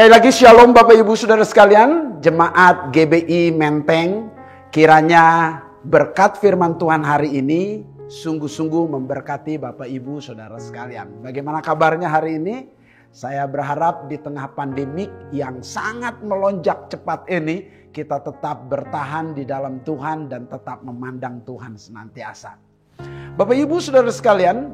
Sekali lagi shalom Bapak Ibu Saudara sekalian, jemaat GBI Menteng, kiranya berkat firman Tuhan hari ini sungguh-sungguh memberkati Bapak Ibu Saudara sekalian. Bagaimana kabarnya hari ini? Saya berharap di tengah pandemik yang sangat melonjak cepat ini, kita tetap bertahan di dalam Tuhan dan tetap memandang Tuhan senantiasa. Bapak Ibu Saudara sekalian,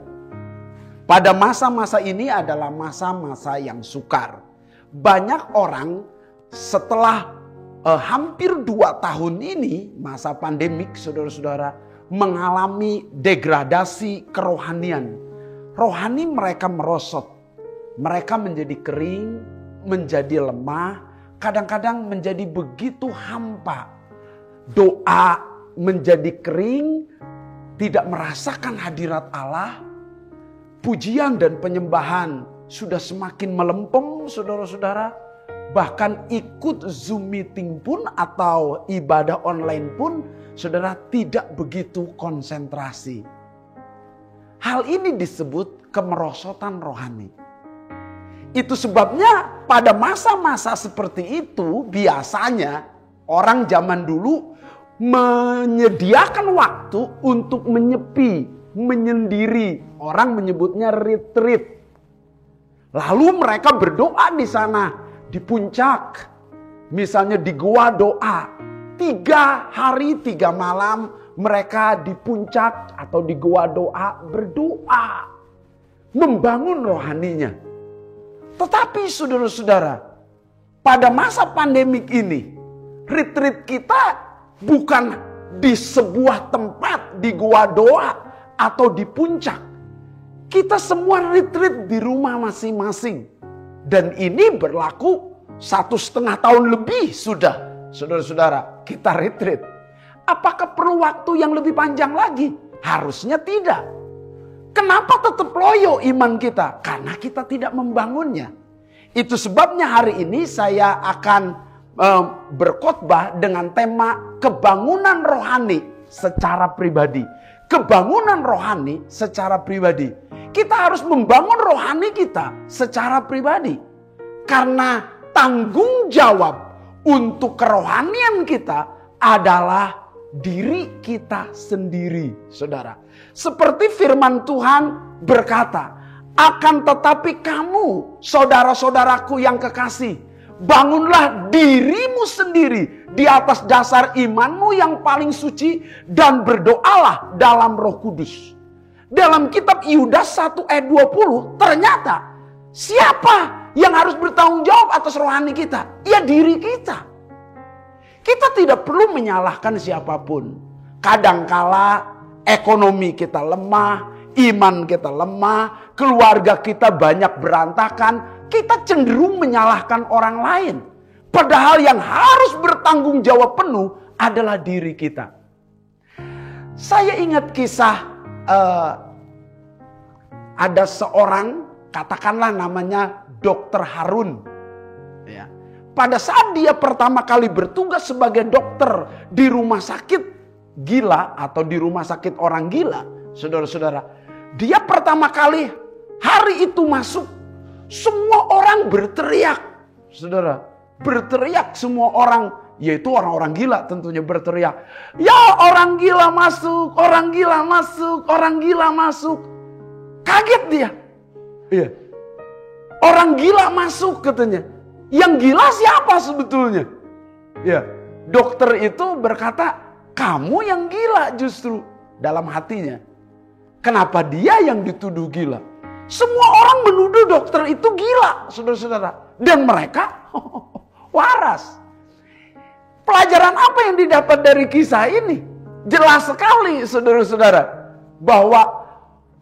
pada masa-masa ini adalah masa-masa yang sukar. Banyak orang setelah hampir 2 tahun ini, masa pandemik, saudara-saudara, mengalami degradasi kerohanian. Rohani mereka merosot. Mereka menjadi kering, menjadi lemah, kadang-kadang menjadi begitu hampa. Doa menjadi kering, tidak merasakan hadirat Allah. Pujian dan penyembahan sudah semakin melempem, saudara-saudara. Bahkan ikut Zoom meeting pun atau ibadah online pun, saudara tidak begitu konsentrasi. Hal ini disebut kemerosotan rohani. Itu sebabnya pada masa-masa seperti itu biasanya orang zaman dulu menyediakan waktu untuk menyepi, menyendiri. Orang menyebutnya retreat. Lalu mereka berdoa di sana, di puncak. Misalnya di gua doa. 3 hari 3 malam mereka di puncak atau di gua doa berdoa. Membangun rohaninya. Tetapi saudara-saudara, pada masa pandemik ini, retreat kita bukan di sebuah tempat di gua doa atau di puncak. Kita semua retreat di rumah masing-masing. Dan ini berlaku 1,5 tahun lebih sudah. Saudara-saudara, kita retreat. Apakah perlu waktu yang lebih panjang lagi? Harusnya tidak. Kenapa tetap loyo iman kita? Karena kita tidak membangunnya. Itu sebabnya hari ini saya akan berkhotbah dengan tema kebangunan rohani secara pribadi. Kebangunan rohani secara pribadi. Kita harus membangun rohani kita secara pribadi. Karena tanggung jawab untuk kerohanian kita adalah diri kita sendiri, saudara. Seperti firman Tuhan berkata, akan tetapi kamu, saudara-saudaraku yang kekasih, bangunlah dirimu sendiri di atas dasar imanmu yang paling suci dan berdoalah dalam Roh Kudus. Dalam kitab Yudas 1 ayat 20 ternyata siapa yang harus bertanggung jawab atas rohani kita? Ya diri kita. Kita tidak perlu menyalahkan siapapun. Kadangkala ekonomi kita lemah, iman kita lemah, keluarga kita banyak berantakan. Kita cenderung menyalahkan orang lain. Padahal yang harus bertanggung jawab penuh adalah diri kita. Saya ingat kisah ada seorang, katakanlah namanya Dr. Harun. Ya. Pada saat dia pertama kali bertugas sebagai dokter di rumah sakit gila atau di rumah sakit orang gila, saudara-saudara, dia pertama kali hari itu masuk, semua orang berteriak, saudara, berteriak semua orang, yaitu orang-orang gila tentunya berteriak, ya orang gila masuk, orang gila masuk, orang gila masuk. Kaget dia. Iya. Orang gila masuk katanya. Yang gila siapa sebetulnya? Ya, dokter itu berkata, kamu yang gila justru dalam hatinya. Kenapa dia yang dituduh gila? Semua orang menuduh dokter itu gila, saudara-saudara. Dan mereka waras. Pelajaran apa yang didapat dari kisah ini? Jelas sekali saudara-saudara. Bahwa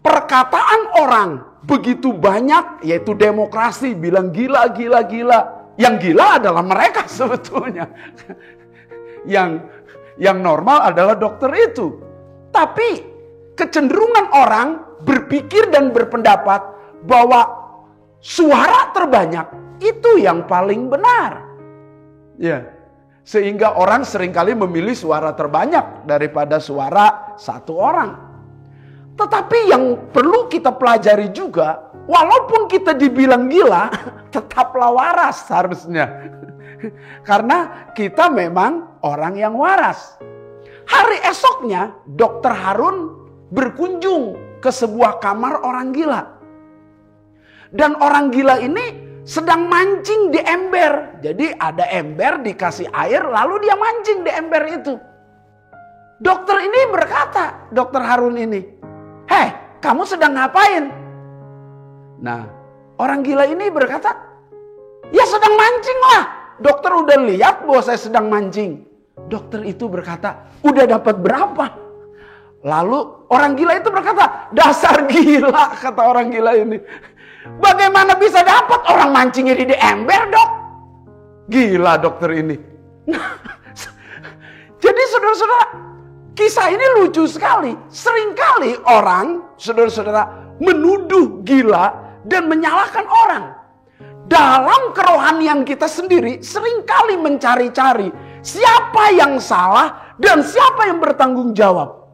perkataan orang begitu banyak, yaitu demokrasi bilang gila, gila, gila. Yang gila adalah mereka sebetulnya. Yang normal adalah dokter itu. Tapi kecenderungan orang berpikir dan berpendapat bahwa suara terbanyak itu yang paling benar. Ya. Sehingga orang seringkali memilih suara terbanyak daripada suara satu orang. Tetapi yang perlu kita pelajari juga walaupun kita dibilang gila, tetaplah waras harusnya. Karena kita memang orang yang waras. Hari esoknya, Dokter Harun berkunjung ke sebuah kamar orang gila. Dan orang gila ini sedang mancing di ember. Jadi ada ember, dikasih air, lalu dia mancing di ember itu. Dokter ini berkata, Dokter Harun ini, "Hei, kamu sedang ngapain?" Nah, orang gila ini berkata, "Ya sedang mancing lah. Dokter udah lihat bahwa saya sedang mancing." Dokter itu berkata, "Udah dapat berapa?" Lalu orang gila itu berkata, "Dasar gila," kata orang gila ini. "Bagaimana bisa dapat, orang mancingnya di ember, Dok?" Gila dokter ini. Jadi saudara-saudara, kisah ini lucu sekali. Seringkali orang, saudara-saudara, menuduh gila dan menyalahkan orang. Dalam kerohanian kita sendiri seringkali mencari-cari siapa yang salah dan siapa yang bertanggung jawab.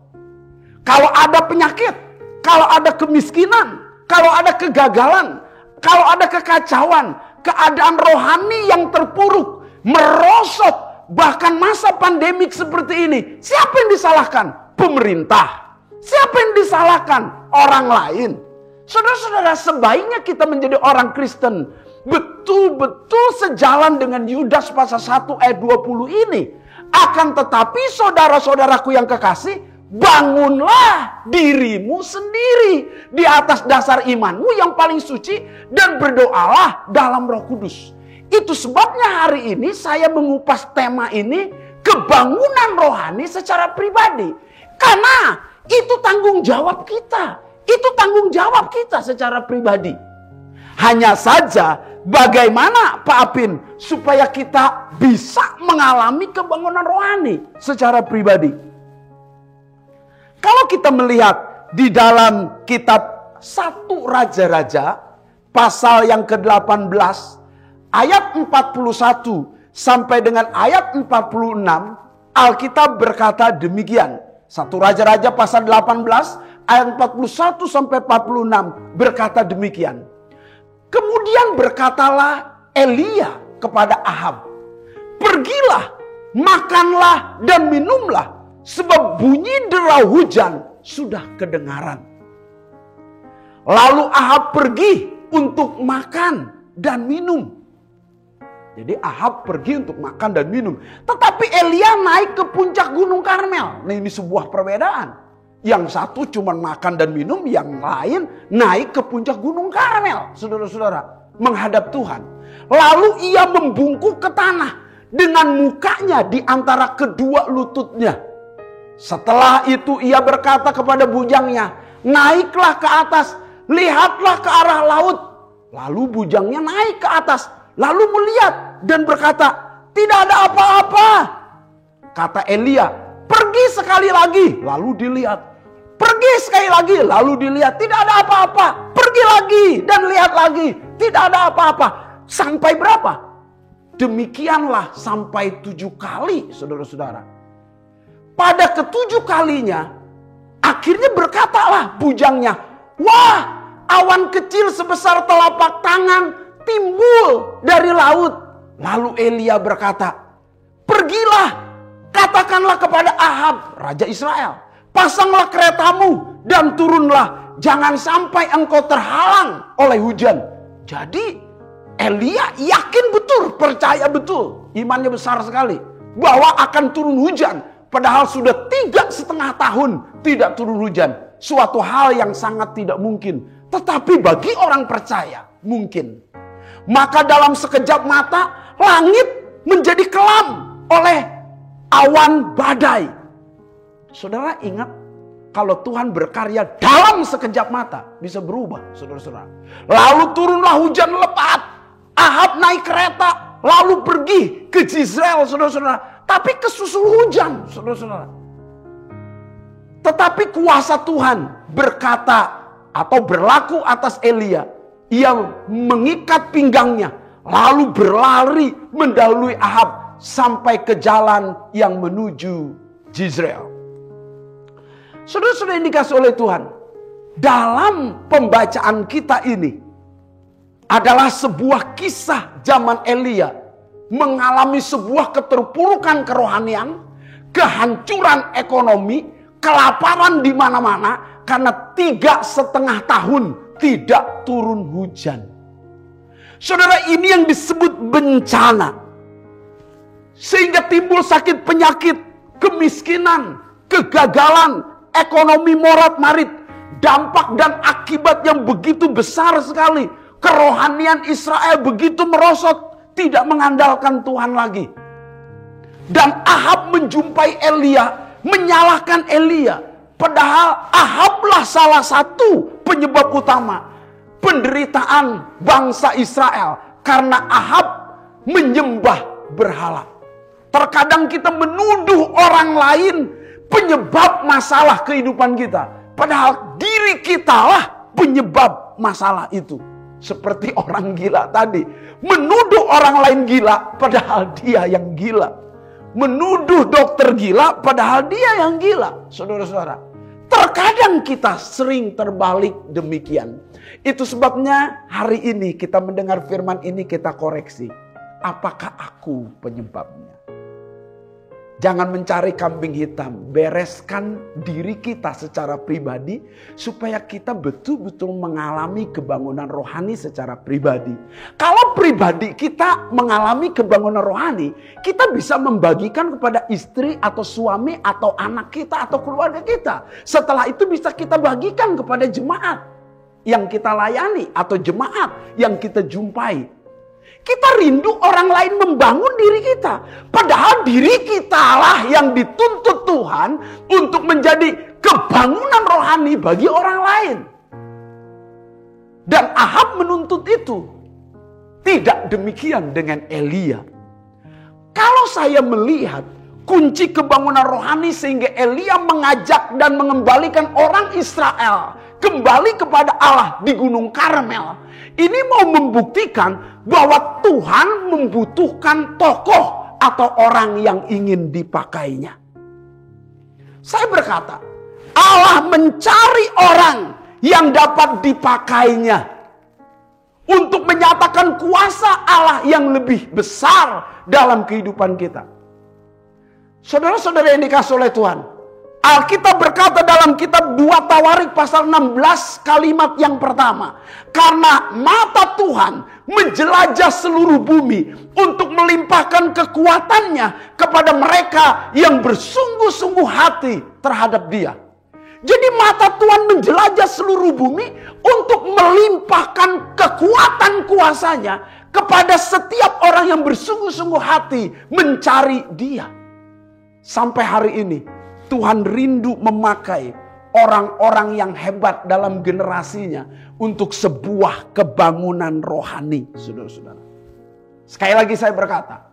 Kalau ada penyakit, kalau ada kemiskinan, kalau ada kegagalan, kalau ada kekacauan, keadaan rohani yang terpuruk, merosot, bahkan masa pandemik seperti ini, siapa yang disalahkan? Pemerintah. Siapa yang disalahkan? Orang lain. Saudara-saudara, sebaiknya kita menjadi orang Kristen betul-betul sejalan dengan Yudas pasal 1 ayat 20 ini. Akan tetapi saudara-saudaraku yang kekasih, bangunlah dirimu sendiri di atas dasar imanmu yang paling suci dan berdoalah dalam Roh Kudus. Itu sebabnya hari ini saya mengupas tema ini, kebangunan rohani secara pribadi. Karena itu tanggung jawab kita. Itu tanggung jawab kita secara pribadi. Hanya saja bagaimana Pak Apin supaya kita bisa mengalami kebangunan rohani secara pribadi. Kalau kita melihat di dalam kitab 1 Raja-Raja pasal yang ke-18 ayat 41 sampai dengan ayat 46, Alkitab berkata demikian. 1 Raja-Raja pasal 18 ayat 41 sampai 46 berkata demikian. Kemudian berkatalah Elia kepada Ahab, "Pergilah, makanlah dan minumlah, sebab bunyi derau hujan sudah kedengaran." Lalu Ahab pergi untuk makan dan minum. Jadi Ahab pergi untuk makan dan minum. Tetapi Elia naik ke puncak Gunung Karmel. Nah, ini sebuah perbedaan. Yang satu cuma makan dan minum, yang lain naik ke puncak Gunung Karmel. Saudara-saudara, menghadap Tuhan. Lalu ia membungkuk ke tanah dengan mukanya di antara kedua lututnya. Setelah itu ia berkata kepada bujangnya, "Naiklah ke atas, lihatlah ke arah laut." Lalu bujangnya naik ke atas, lalu melihat dan berkata, "Tidak ada apa-apa." Kata Elia, "Pergi sekali lagi." Lalu dilihat. Pergi sekali lagi, lalu dilihat. Tidak ada apa-apa. Pergi lagi dan lihat lagi. Tidak ada apa-apa. Sampai berapa? Demikianlah sampai 7 kali, saudara-saudara. Pada ke-7 kalinya, akhirnya berkatalah bujangnya, "Wah, awan kecil sebesar telapak tangan timbul dari laut." Lalu Elia berkata, "Pergilah, katakanlah kepada Ahab, raja Israel, pasanglah keretamu dan turunlah, jangan sampai engkau terhalang oleh hujan." Jadi Elia yakin betul, percaya betul, imannya besar sekali bahwa akan turun hujan. Padahal sudah 3,5 tahun tidak turun hujan. Suatu hal yang sangat tidak mungkin. Tetapi bagi orang percaya mungkin. Maka dalam sekejap mata langit menjadi kelam oleh awan badai. Saudara ingat, kalau Tuhan berkarya dalam sekejap mata bisa berubah, saudara-saudara. Lalu turunlah hujan lebat. Ahab naik kereta lalu pergi ke Jizreel, saudara-saudara. Tapi kesusul hujan, saudara-saudara. Tetapi kuasa Tuhan berkata atau berlaku atas Elia. Ia mengikat pinggangnya, lalu berlari mendahului Ahab sampai ke jalan yang menuju Jizreel. Saudara-saudara yang dikasih oleh Tuhan, dalam pembacaan kita ini adalah sebuah kisah zaman Elia mengalami sebuah keterpurukan kerohanian, kehancuran ekonomi, kelaparan di mana-mana karena 3,5 tahun tidak turun hujan. Saudara, ini yang disebut bencana. Sehingga timbul sakit penyakit, kemiskinan, kegagalan, ekonomi morat-marit, dampak dan akibat yang begitu besar sekali. Kerohanian Israel begitu merosot, tidak mengandalkan Tuhan lagi. Dan Ahab menjumpai Elia, menyalahkan Elia. Padahal Ahablah salah satu penyebab utama penderitaan bangsa Israel. Karena Ahab menyembah berhala. Terkadang kita menuduh orang lain penyebab masalah kehidupan kita. Padahal diri kitalah penyebab masalah itu. Seperti orang gila tadi. Menuduh orang lain gila padahal dia yang gila. Menuduh dokter gila padahal dia yang gila. Saudara-saudara, terkadang kita sering terbalik demikian. Itu sebabnya hari ini kita mendengar firman ini, kita koreksi. Apakah aku penyebabnya? Jangan mencari kambing hitam. Bereskan diri kita secara pribadi supaya kita betul-betul mengalami kebangunan rohani secara pribadi. Kalau pribadi kita mengalami kebangunan rohani, kita bisa membagikan kepada istri atau suami atau anak kita atau keluarga kita. Setelah itu bisa kita bagikan kepada jemaat yang kita layani atau jemaat yang kita jumpai. Kita rindu orang lain membangun diri kita. Padahal diri kitalah yang dituntut Tuhan untuk menjadi kebangunan rohani bagi orang lain. Dan Ahab menuntut itu. Tidak demikian dengan Elia. Kalau saya melihat kunci kebangunan rohani sehingga Elia mengajak dan mengembalikan orang Israel kembali kepada Allah di Gunung Karmel. Ini mau membuktikan bahwa Tuhan membutuhkan tokoh atau orang yang ingin dipakainya. Saya berkata, Allah mencari orang yang dapat dipakainya untuk menyatakan kuasa Allah yang lebih besar dalam kehidupan kita. Saudara-saudara yang dikasihi oleh Tuhan, Alkitab berkata dalam kitab 2 Tawarik pasal 16 kalimat yang pertama. Karena mata Tuhan menjelajah seluruh bumi untuk melimpahkan kekuatannya kepada mereka yang bersungguh-sungguh hati terhadap Dia. Jadi mata Tuhan menjelajah seluruh bumi untuk melimpahkan kekuatan kuasanya kepada setiap orang yang bersungguh-sungguh hati mencari Dia. Sampai hari ini Tuhan rindu memakai orang-orang yang hebat dalam generasinya untuk sebuah kebangunan rohani, saudara-saudara. Sekali lagi saya berkata,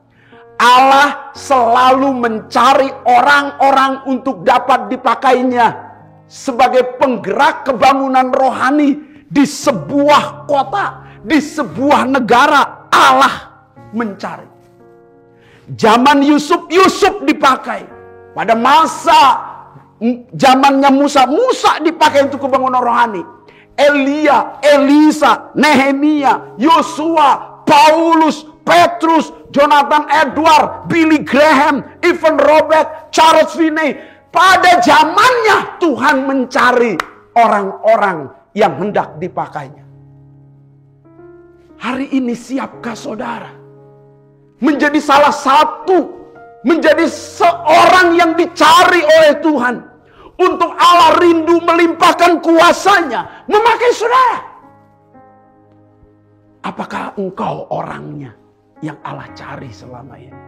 Allah selalu mencari orang-orang untuk dapat dipakainya sebagai penggerak kebangunan rohani di sebuah kota, di sebuah negara. Allah mencari. Zaman Yusuf dipakai. Pada masa zamannya Musa dipakai untuk kebangunan rohani. Elia, Elisa, Nehemia, Yosua, Paulus, Petrus, Jonathan Edward, Billy Graham, Evan Robert, Charles Finney. Pada zamannya Tuhan mencari orang-orang yang hendak dipakainya. Hari ini siapkah saudara menjadi salah satu, menjadi seorang yang dicari oleh Tuhan untuk Allah rindu melimpahkan kuasanya memakai saudara? Apakah engkau orangnya yang Allah cari selama ini?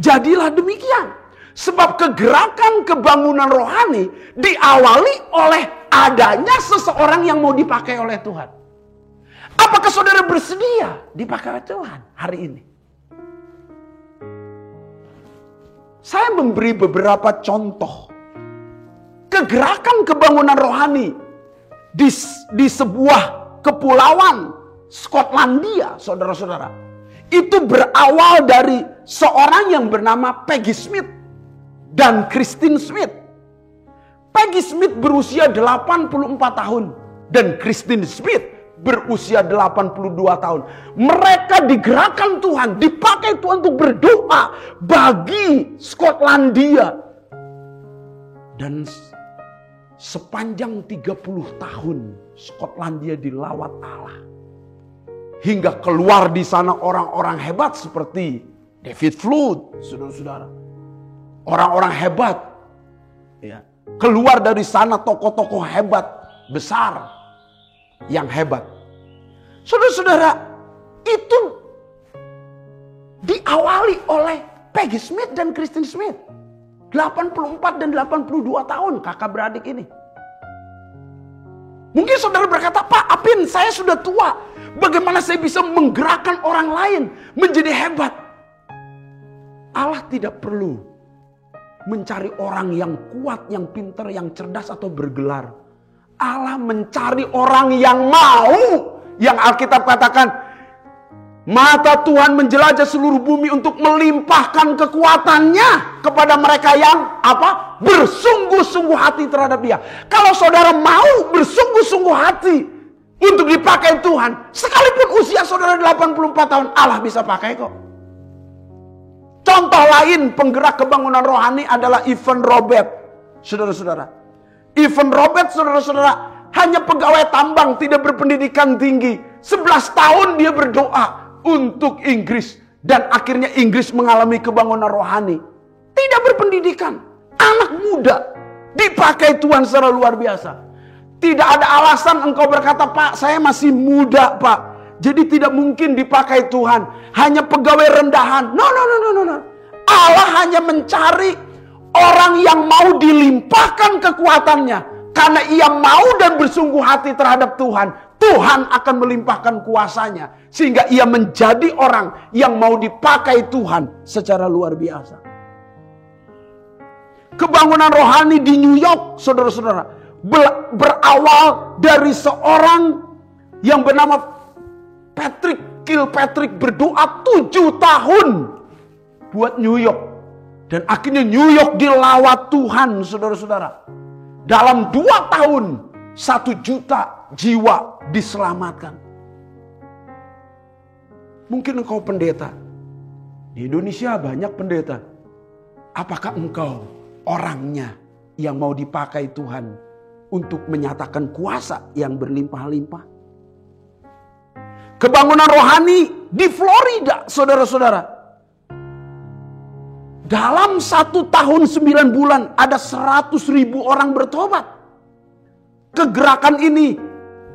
Jadilah demikian. Sebab kegerakan kebangunan rohani diawali oleh adanya seseorang yang mau dipakai oleh Tuhan. Apakah saudara bersedia dipakai oleh Tuhan hari ini? Saya memberi beberapa contoh kegerakan kebangunan rohani di sebuah kepulauan Skotlandia, saudara-saudara. Itu berawal dari seorang yang bernama Peggy Smith dan Christine Smith. Peggy Smith berusia 84 tahun. Dan Christine Smith berusia 82 tahun. Mereka digerakkan Tuhan, dipakai Tuhan untuk berdoa bagi Skotlandia. Dan sepanjang 30 tahun Skotlandia dilawat Allah. Hingga keluar di sana orang-orang hebat seperti David Flood, saudara-saudara. Orang-orang hebat. Ya. Keluar dari sana tokoh-tokoh hebat, besar, yang hebat. Saudara-saudara, itu diawali oleh Peggy Smith dan Christine Smith. 84 dan 82 tahun kakak beradik ini. Mungkin saudara berkata, Pak Apin, saya sudah tua. Bagaimana saya bisa menggerakkan orang lain menjadi hebat? Allah tidak perlu mencari orang yang kuat, yang pintar, yang cerdas atau bergelar. Allah mencari orang yang mau. Yang Alkitab katakan, mata Tuhan menjelajah seluruh bumi untuk melimpahkan kekuatannya kepada mereka yang apa? Bersungguh-sungguh hati terhadap Dia. Kalau saudara mau bersungguh-sungguh hati untuk dipakai Tuhan, sekalipun usia saudara 84 tahun, Allah bisa pakai kok. Contoh lain penggerak kebangunan rohani adalah Evan Robert. Saudara-saudara, Evan Robert, saudara-saudara, hanya pegawai tambang, tidak berpendidikan tinggi. 11 tahun dia berdoa untuk Inggris. Dan akhirnya Inggris mengalami kebangunan rohani. Tidak berpendidikan. Anak muda. Dipakai Tuhan secara luar biasa. Tidak ada alasan engkau berkata, Pak, saya masih muda, Pak. Jadi tidak mungkin dipakai Tuhan. Hanya pegawai rendahan. No. Allah hanya mencari orang yang mau dilimpahkan kekuatannya. Karena ia mau dan bersungguh hati terhadap Tuhan, Tuhan akan melimpahkan kuasanya. Sehingga ia menjadi orang yang mau dipakai Tuhan secara luar biasa. Kebangunan rohani di New York, saudara-saudara, berawal dari seorang yang bernama Patrick Kilpatrick berdoa 7 tahun buat New York. Dan akhirnya New York dilawat Tuhan, saudara-saudara. Dalam 2 tahun 1 juta jiwa diselamatkan. Mungkin engkau pendeta. Di Indonesia banyak pendeta. Apakah engkau orangnya yang mau dipakai Tuhan untuk menyatakan kuasa yang berlimpah-limpah? Kebangunan rohani di Florida, saudara-saudara. Dalam 1 tahun 9 bulan ada 100.000 orang bertobat. Kegerakan ini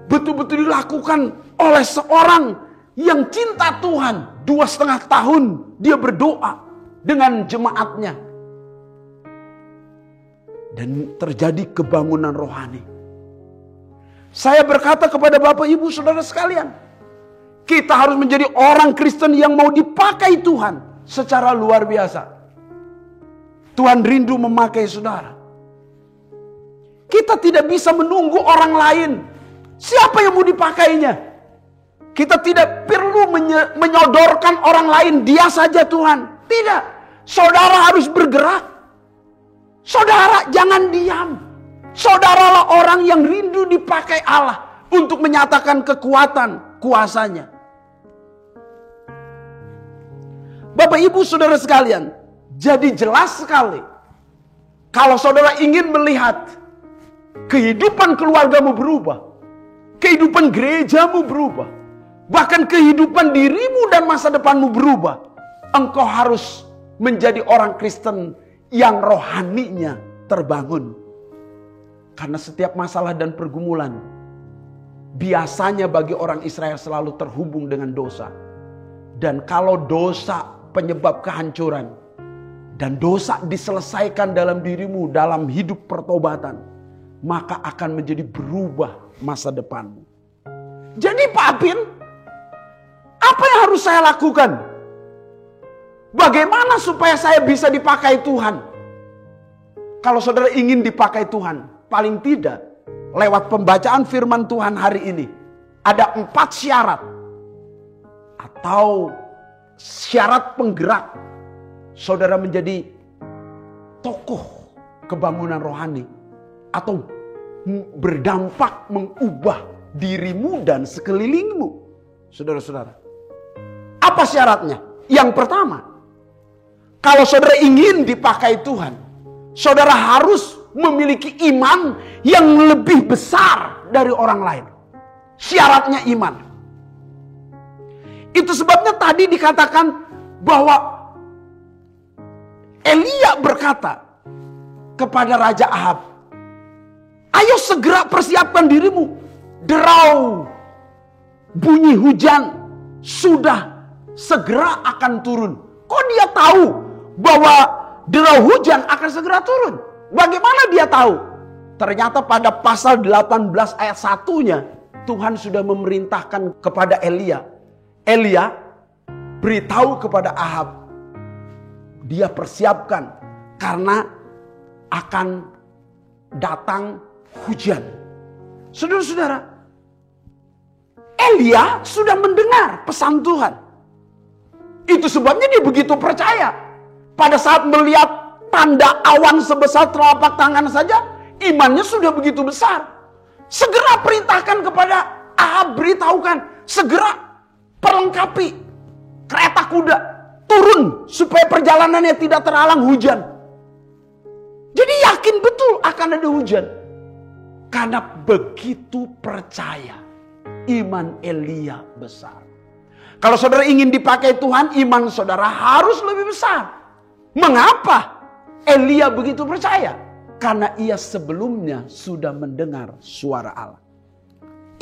betul-betul dilakukan oleh seorang yang cinta Tuhan. 2,5 tahun dia berdoa dengan jemaatnya. Dan terjadi kebangunan rohani. Saya berkata kepada Bapak Ibu Saudara sekalian, kita harus menjadi orang Kristen yang mau dipakai Tuhan secara luar biasa. Tuhan rindu memakai saudara. Kita tidak bisa menunggu orang lain. Siapa yang mau dipakainya? Kita tidak perlu menyodorkan orang lain. Dia saja Tuhan. Tidak. Saudara harus bergerak. Saudara jangan diam. Saudaralah orang yang rindu dipakai Allah untuk menyatakan kekuatan kuasanya. Bapak Ibu Saudara sekalian, jadi jelas sekali, kalau saudara ingin melihat kehidupan keluargamu berubah, kehidupan gerejamu berubah, bahkan kehidupan dirimu dan masa depanmu berubah, engkau harus menjadi orang Kristen yang rohaninya terbangun. Karena setiap masalah dan pergumulan biasanya bagi orang Israel selalu terhubung dengan dosa. Dan kalau dosa penyebab kehancuran, dan dosa diselesaikan dalam dirimu dalam hidup pertobatan, maka akan menjadi berubah masa depanmu. Jadi Pak Apin, apa yang harus saya lakukan? Bagaimana supaya saya bisa dipakai Tuhan? Kalau saudara ingin dipakai Tuhan, paling tidak lewat pembacaan firman Tuhan hari ini, ada 4 syarat atau syarat penggerak saudara menjadi tokoh kebangunan rohani atau berdampak mengubah dirimu dan sekelilingmu. Saudara-saudara, apa syaratnya? Yang pertama, kalau saudara ingin dipakai Tuhan, saudara harus memiliki iman yang lebih besar dari orang lain. Syaratnya iman. Itu sebabnya tadi dikatakan bahwa Elia berkata kepada Raja Ahab, ayo segera persiapkan dirimu. Derau bunyi hujan sudah segera akan turun. Kok dia tahu bahwa derau hujan akan segera turun? Bagaimana dia tahu? Ternyata pada pasal 18 ayat 1-nya Tuhan sudah memerintahkan kepada Elia. Elia beritahu kepada Ahab, dia persiapkan karena akan datang hujan. Saudara-saudara, Elia sudah mendengar pesan Tuhan. Itu sebabnya dia begitu percaya. Pada saat melihat tanda awan sebesar telapak tangan saja, imannya sudah begitu besar. Segera perintahkan kepada Ahab, beritahukan, segera perlengkapi kereta kuda, turun supaya perjalanannya tidak terhalang hujan. Jadi yakin betul akan ada hujan. Karena begitu percaya. Iman Elia besar. Kalau saudara ingin dipakai Tuhan, iman saudara harus lebih besar. Mengapa Elia begitu percaya? Karena ia sebelumnya sudah mendengar suara Allah.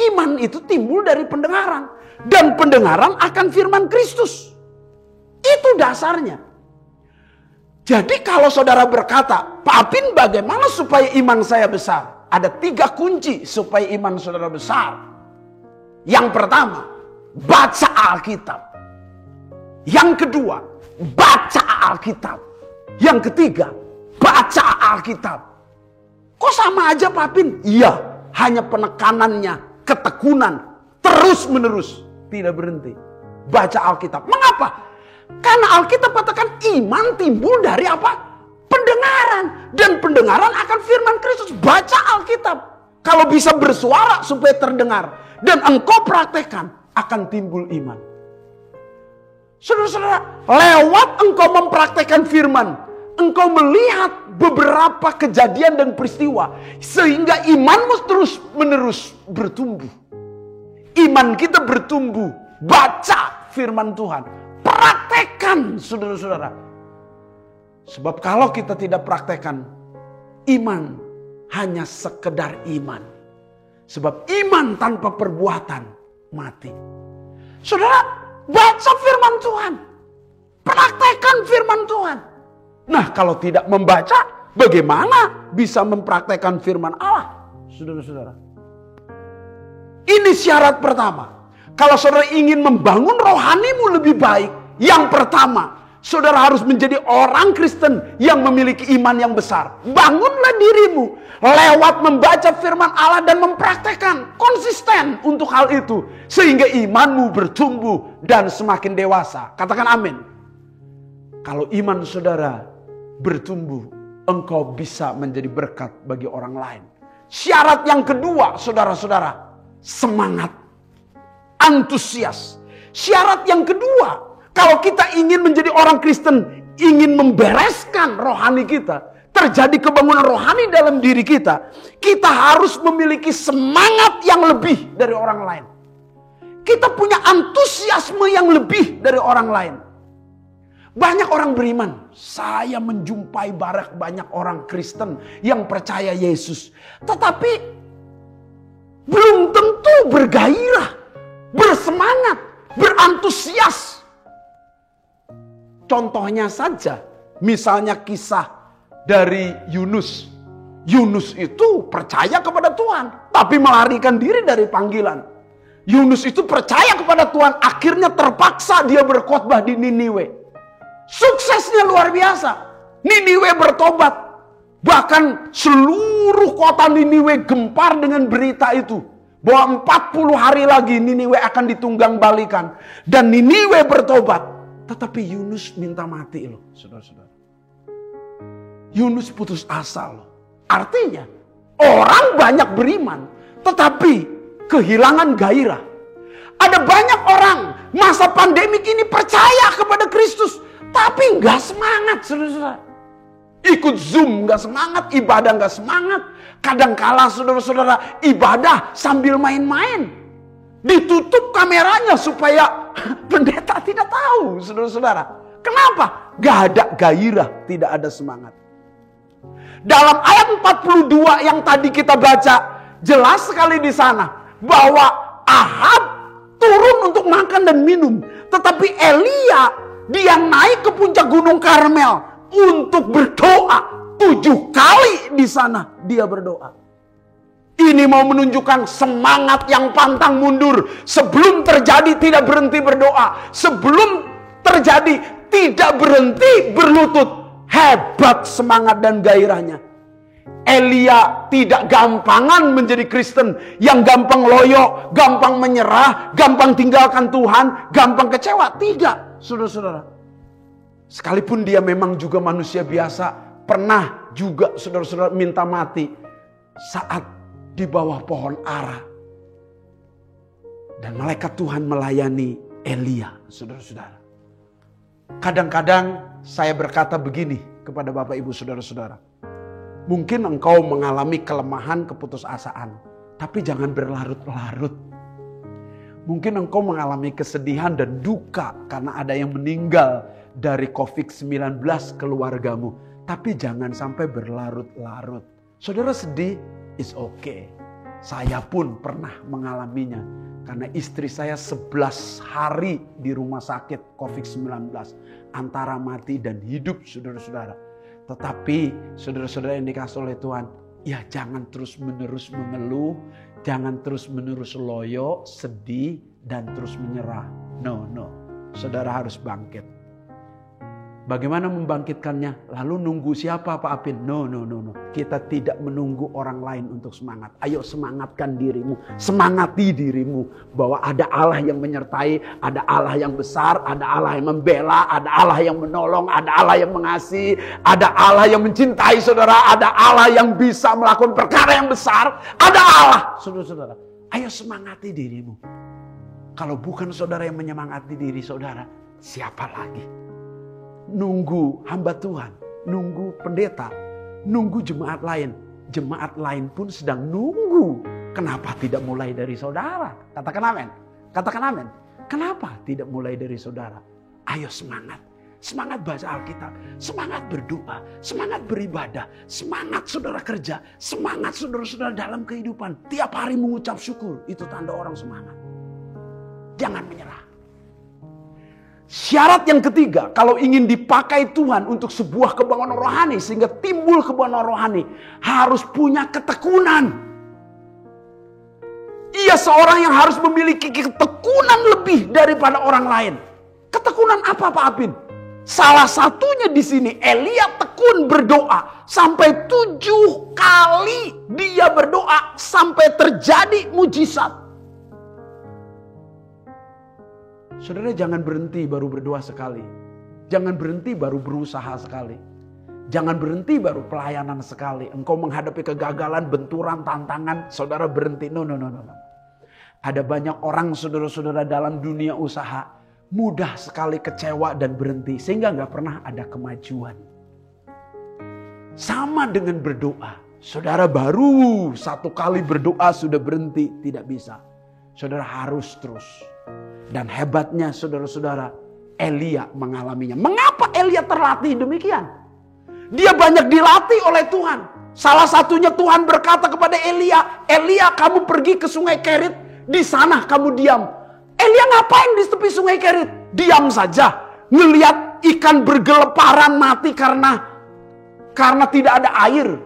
Iman itu timbul dari pendengaran. Dan pendengaran akan firman Kristus. Itu dasarnya. Jadi kalau saudara berkata, Pak Apin bagaimana supaya iman saya besar? Ada 3 kunci supaya iman saudara besar. Yang pertama, baca Alkitab. Yang kedua, baca Alkitab. Yang ketiga, baca Alkitab. Kok sama aja Pak Apin? Iya, hanya penekanannya, ketekunan, terus menerus, tidak berhenti. Baca Alkitab. Mengapa? Karena Alkitab katakan iman timbul dari apa? Pendengaran. Dan pendengaran akan firman Kristus. Baca Alkitab. Kalau bisa bersuara supaya terdengar. Dan engkau praktekkan, akan timbul iman. Saudara-saudara, lewat engkau mempraktekkan firman, engkau melihat beberapa kejadian dan peristiwa, sehingga imanmu terus menerus bertumbuh. Iman kita bertumbuh. Baca firman Tuhan. Praktekkan, saudara-saudara. Sebab kalau kita tidak praktekkan, iman hanya sekedar iman. Sebab iman tanpa perbuatan mati. Saudara, baca firman Tuhan. Praktekkan firman Tuhan. Nah, kalau tidak membaca, bagaimana bisa mempraktekkan firman Allah? Saudara-saudara. Ini syarat pertama. Kalau saudara ingin membangun rohanimu lebih baik, yang pertama, saudara harus menjadi orang Kristen yang memiliki iman yang besar. Bangunlah dirimu lewat membaca firman Allah dan mempraktekkan konsisten untuk hal itu. Sehingga imanmu bertumbuh dan semakin dewasa. Katakan amin. Kalau iman saudara bertumbuh, engkau bisa menjadi berkat bagi orang lain. Syarat yang kedua, saudara-saudara, semangat, antusias. Syarat yang kedua, kalau kita ingin menjadi orang Kristen, ingin membereskan rohani kita, terjadi kebangunan rohani dalam diri kita, kita harus memiliki semangat yang lebih dari orang lain. Kita punya antusiasme yang lebih dari orang lain. Banyak orang beriman. Saya menjumpai banyak orang Kristen yang percaya Yesus. Tetapi belum tentu bergairah, bersemangat, berantusias. Contohnya saja, misalnya kisah dari Yunus. Yunus itu percaya kepada Tuhan, tapi melarikan diri dari panggilan. Yunus itu percaya kepada Tuhan, akhirnya terpaksa dia berkhotbah di Niniwe. Suksesnya luar biasa. Niniwe bertobat. Bahkan seluruh kota Niniwe gempar dengan berita itu. Bahwa 40 hari lagi Niniwe akan ditunggang balikan. Dan Niniwe bertobat. Tetapi Yunus minta mati loh, saudara-saudara. Yunus putus asa loh. Artinya Orang banyak beriman, tetapi kehilangan gairah. Ada banyak orang masa pandemik ini percaya kepada Kristus, tapi nggak semangat, saudara-saudara. Ikut Zoom nggak semangat, ibadah nggak semangat. Kadangkala saudara-saudara ibadah sambil main-main. Ditutup kameranya supaya pendeta tidak tahu, saudara-saudara. Kenapa? Gak ada gairah, tidak ada semangat. Dalam ayat 42 yang tadi kita baca, jelas sekali di sana bahwa Ahab turun untuk makan dan minum. Tetapi Elia, dia naik ke puncak gunung Karmel untuk berdoa. 7 kali di sana dia berdoa. Ini mau menunjukkan semangat yang pantang mundur. Sebelum terjadi tidak berhenti berdoa. Sebelum terjadi tidak berhenti berlutut. Hebat semangat dan gairahnya. Elia tidak gampangan menjadi Kristen. Yang gampang loyo, gampang menyerah, gampang tinggalkan Tuhan, gampang kecewa. Tidak, saudara-saudara. Sekalipun dia memang juga manusia biasa, pernah juga saudara-saudara minta mati saat di bawah pohon ara. Dan malaikat Tuhan melayani Elia, saudara-saudara. Kadang-kadang saya berkata begini kepada Bapak Ibu saudara-saudara. Mungkin engkau mengalami kelemahan, keputusasaan, tapi jangan berlarut-larut. Mungkin engkau mengalami kesedihan dan duka karena ada yang meninggal dari COVID-19 keluargamu. Tapi jangan sampai berlarut-larut. Saudara sedih, it's okay. Saya pun pernah mengalaminya. Karena istri saya 11 hari di rumah sakit COVID-19. Antara mati dan hidup, saudara-saudara. Tetapi saudara-saudara yang dikasih oleh Tuhan, ya jangan terus-menerus mengeluh. Jangan terus-menerus loyo, sedih, dan terus menyerah. No. Saudara harus bangkit. Bagaimana membangkitkannya? Lalu nunggu siapa Pak Apin? No. Kita tidak menunggu orang lain untuk semangat. Ayo semangatkan dirimu. Semangati dirimu. Bahwa ada Allah yang menyertai. Ada Allah yang besar. Ada Allah yang membela. Ada Allah yang menolong. Ada Allah yang mengasihi. Ada Allah yang mencintai saudara. Ada Allah yang bisa melakukan perkara yang besar. Ada Allah. Saudara-saudara. Ayo semangati dirimu. Kalau bukan saudara yang menyemangati diri saudara. Siapa lagi? Nunggu hamba Tuhan, nunggu pendeta, nunggu jemaat lain. Jemaat lain pun sedang nunggu. Kenapa tidak mulai dari saudara? Katakan amin. Katakan amin. Kenapa tidak mulai dari saudara? Ayo semangat. Semangat baca Alkitab. Semangat berdoa. Semangat beribadah. Semangat saudara kerja. Semangat saudara-saudara dalam kehidupan. Tiap hari mengucap syukur. Itu tanda orang semangat. Jangan menyerah. Syarat yang ketiga, kalau ingin dipakai Tuhan untuk sebuah kebangunan rohani, sehingga timbul kebangunan rohani, harus punya ketekunan. Ia seorang yang harus memiliki ketekunan lebih daripada orang lain. Ketekunan apa Pak Apin? Salah satunya di sini, Elia tekun berdoa. Sampai 7 kali dia berdoa sampai terjadi mujizat. Saudara jangan berhenti baru berdoa sekali. Jangan berhenti baru berusaha sekali. Jangan berhenti baru pelayanan sekali. Engkau menghadapi kegagalan, benturan, tantangan. Saudara berhenti. No. Ada banyak orang saudara-saudara dalam dunia usaha. Mudah sekali kecewa dan berhenti. Sehingga gak pernah ada kemajuan. Sama dengan berdoa. Saudara baru 1 kali berdoa sudah berhenti. Tidak bisa. Saudara harus terus. Dan hebatnya saudara-saudara, Elia mengalaminya. Mengapa Elia terlatih demikian? Dia banyak dilatih oleh Tuhan. Salah satunya Tuhan berkata kepada Elia, Elia kamu pergi ke sungai Kerit, di sana kamu diam. Elia ngapain di tepi sungai Kerit? Diam saja. Ngelihat ikan bergeleparan mati karena tidak ada air.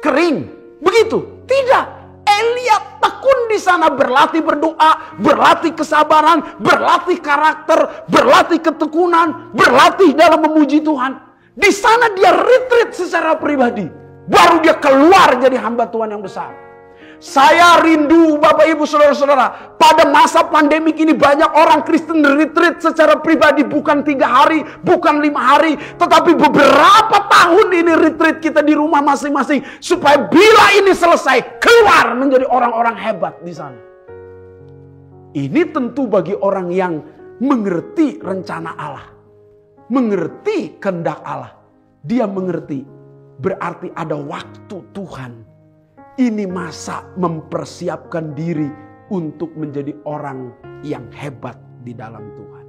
Kering. Begitu. Tidak. Elia tekun di sana berlatih berdoa, berlatih kesabaran, berlatih karakter, berlatih ketekunan, berlatih dalam memuji Tuhan. Di sana dia retreat secara pribadi. Baru dia keluar jadi hamba Tuhan yang besar. Saya rindu Bapak Ibu Saudara-saudara, pada masa pandemi ini banyak orang Kristen retreat secara pribadi, bukan 3 hari, bukan 5 hari, tetapi beberapa tahun ini retreat kita di rumah masing-masing, supaya bila ini selesai, keluar menjadi orang-orang hebat di sana. Ini tentu bagi orang yang mengerti rencana Allah, mengerti kehendak Allah. Dia mengerti, berarti ada waktu Tuhan. Ini masa mempersiapkan diri untuk menjadi orang yang hebat di dalam Tuhan.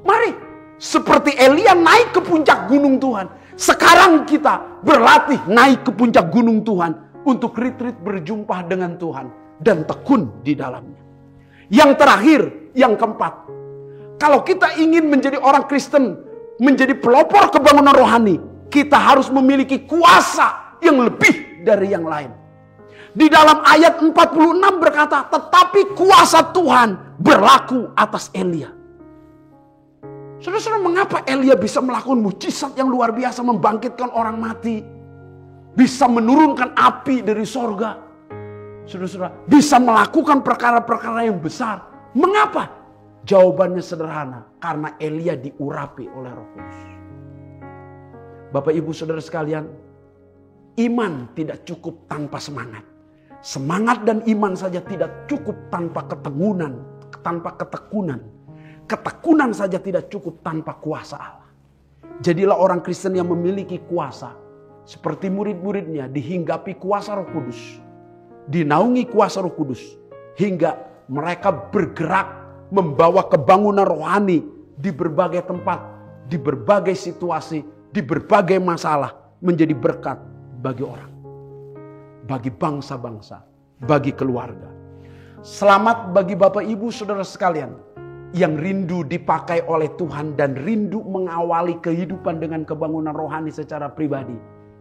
Mari, seperti Elia naik ke puncak gunung Tuhan. Sekarang kita berlatih naik ke puncak gunung Tuhan untuk retreat berjumpa dengan Tuhan dan tekun di dalamnya. Yang terakhir, yang keempat. Kalau kita ingin menjadi orang Kristen, menjadi pelopor kebangunan rohani, kita harus memiliki kuasa yang lebih dari yang lain. Di dalam ayat 46 berkata, tetapi kuasa Tuhan berlaku atas Elia. Saudara-saudara, mengapa Elia bisa melakukan mujizat yang luar biasa, membangkitkan orang mati, bisa menurunkan api dari sorga, saudara-saudara, bisa melakukan perkara-perkara yang besar? Mengapa? Jawabannya sederhana, karena Elia diurapi oleh Roh Kudus. Bapak Ibu Saudara sekalian, iman tidak cukup tanpa semangat. Semangat dan iman saja tidak cukup tanpa ketekunan. Ketekunan saja tidak cukup tanpa kuasa Allah. Jadilah orang Kristen yang memiliki kuasa. Seperti murid-muridnya dihinggapi kuasa Roh Kudus. Dinaungi kuasa Roh Kudus. Hingga mereka bergerak membawa kebangunan rohani di berbagai tempat, di berbagai situasi, di berbagai masalah, menjadi berkat bagi orang. Bagi bangsa-bangsa, bagi keluarga. Selamat bagi Bapak Ibu Saudara sekalian yang rindu dipakai oleh Tuhan dan rindu mengawali kehidupan dengan kebangunan rohani secara pribadi.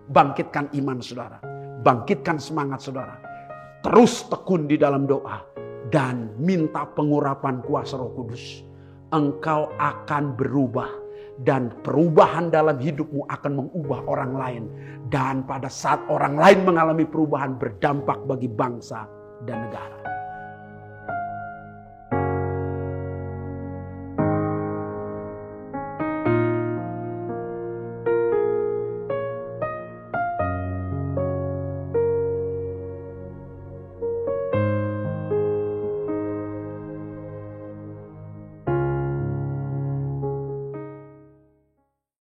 Bangkitkan iman saudara, bangkitkan semangat saudara. Terus tekun di dalam doa dan minta pengurapan kuasa Roh Kudus. Engkau akan berubah. Dan perubahan dalam hidupmu akan mengubah orang lain. Dan pada saat orang lain mengalami perubahan, berdampak bagi bangsa dan negara.